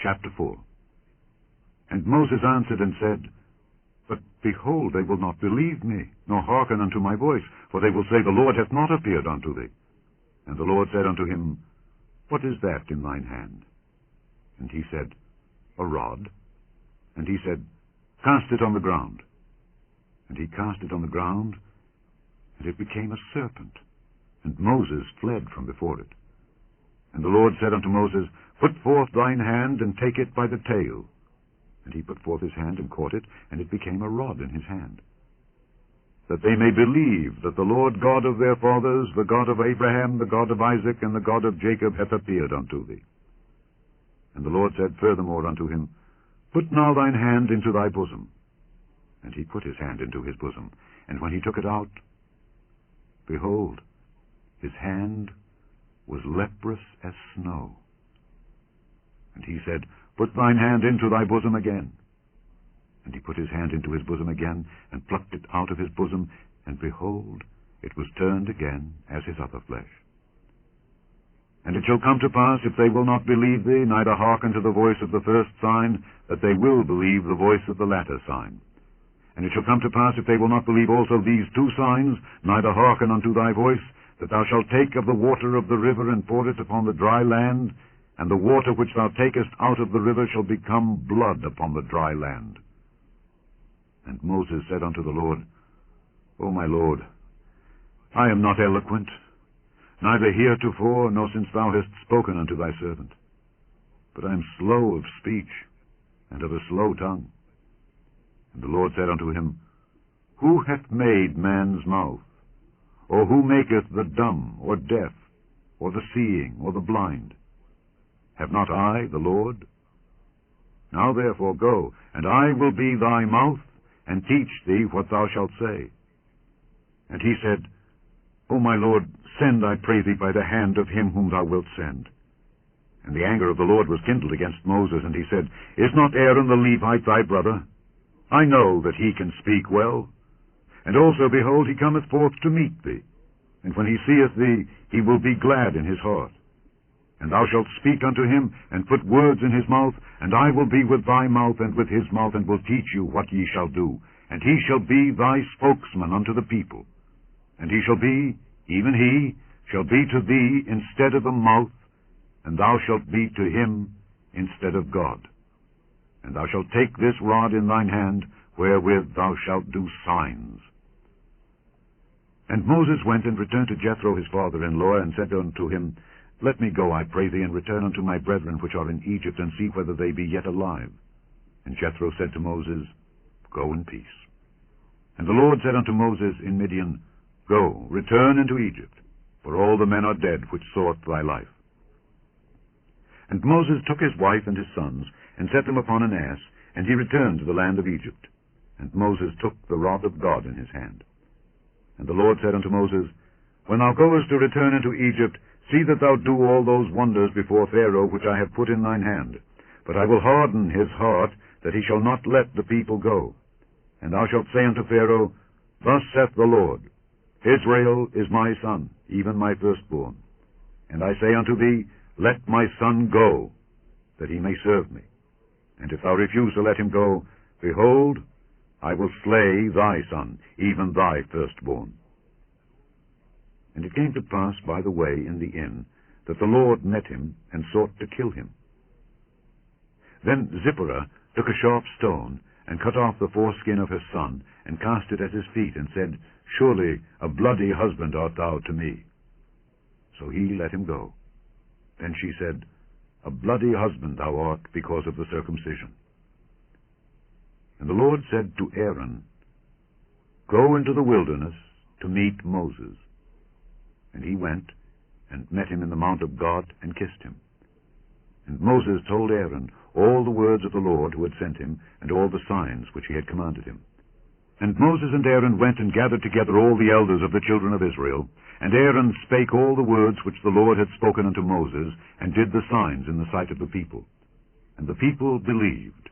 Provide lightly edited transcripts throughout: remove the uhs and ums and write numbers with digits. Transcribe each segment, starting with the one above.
Chapter 4. And Moses answered and said, But behold, they will not believe me, nor hearken unto my voice, for they will say, The Lord hath not appeared unto thee. And the Lord said unto him, What is that in thine hand? And he said, A rod. And he said, Cast it on the ground. And he cast it on the ground, and it became a serpent. And Moses fled from before it. And the Lord said unto Moses, Put forth thine hand, and take it by the tail. And he put forth his hand, and caught it, and it became a rod in his hand. That they may believe that the Lord God of their fathers, the God of Abraham, the God of Isaac, and the God of Jacob, hath appeared unto thee. And the Lord said furthermore unto him, Put now thine hand into thy bosom. And he put his hand into his bosom, and when he took it out, behold, his hand was leprous as snow. And he said, Put thine hand into thy bosom again. And he put his hand into his bosom again, and plucked it out of his bosom, and behold, it was turned again as his other flesh. And it shall come to pass, if they will not believe thee, neither hearken to the voice of the first sign, that they will believe the voice of the latter sign. And it shall come to pass, if they will not believe also these two signs, neither hearken unto thy voice, that thou shalt take of the water of the river, and pour it upon the dry land, and the water which thou takest out of the river shall become blood upon the dry land. And Moses said unto the Lord, O my Lord, I am not eloquent, neither heretofore, nor since thou hast spoken unto thy servant, but I am slow of speech, and of a slow tongue. And the Lord said unto him, Who hath made man's mouth? Or who maketh the dumb, or deaf, or the seeing, or the blind? Have not I, the Lord? Now therefore go, and I will be thy mouth, and teach thee what thou shalt say. And he said, O my Lord, send, I pray thee, by the hand of him whom thou wilt send. And the anger of the Lord was kindled against Moses, and he said, Is not Aaron the Levite thy brother? I know that he can speak well. And also, behold, he cometh forth to meet thee. And when he seeth thee, he will be glad in his heart. And thou shalt speak unto him, and put words in his mouth, and I will be with thy mouth and with his mouth, and will teach you what ye shall do. And he shall be thy spokesman unto the people. And he shall be, even he, shall be to thee instead of a mouth, and thou shalt be to him instead of God. And thou shalt take this rod in thine hand, wherewith thou shalt do signs. And Moses went and returned to Jethro his father-in-law, and said unto him, Let me go, I pray thee, and return unto my brethren which are in Egypt, and see whether they be yet alive. And Jethro said to Moses, Go in peace. And the Lord said unto Moses in Midian, Go, return into Egypt, for all the men are dead which sought thy life. And Moses took his wife and his sons, and set them upon an ass, and he returned to the land of Egypt. And Moses took the rod of God in his hand. And the Lord said unto Moses, When thou goest to return into Egypt, see that thou do all those wonders before Pharaoh which I have put in thine hand. But I will harden his heart, that he shall not let the people go. And thou shalt say unto Pharaoh, Thus saith the Lord, Israel is my son, even my firstborn. And I say unto thee, Let my son go, that he may serve me. And if thou refuse to let him go, behold, I will slay thy son, even thy firstborn. And it came to pass by the way in the inn, that the Lord met him, and sought to kill him. Then Zipporah took a sharp stone, and cut off the foreskin of her son, and cast it at his feet, and said, Surely a bloody husband art thou to me. So he let him go. Then she said, A bloody husband thou art, because of the circumcision. And the Lord said to Aaron, Go into the wilderness to meet Moses. And he went, and met him in the mount of God, and kissed him. And Moses told Aaron all the words of the Lord who had sent him, and all the signs which he had commanded him. And Moses and Aaron went and gathered together all the elders of the children of Israel. And Aaron spake all the words which the Lord had spoken unto Moses, and did the signs in the sight of the people. And the people believed.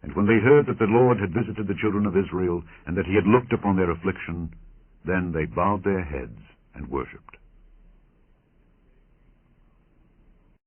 And when they heard that the Lord had visited the children of Israel, and that he had looked upon their affliction, then they bowed their heads and worshipped.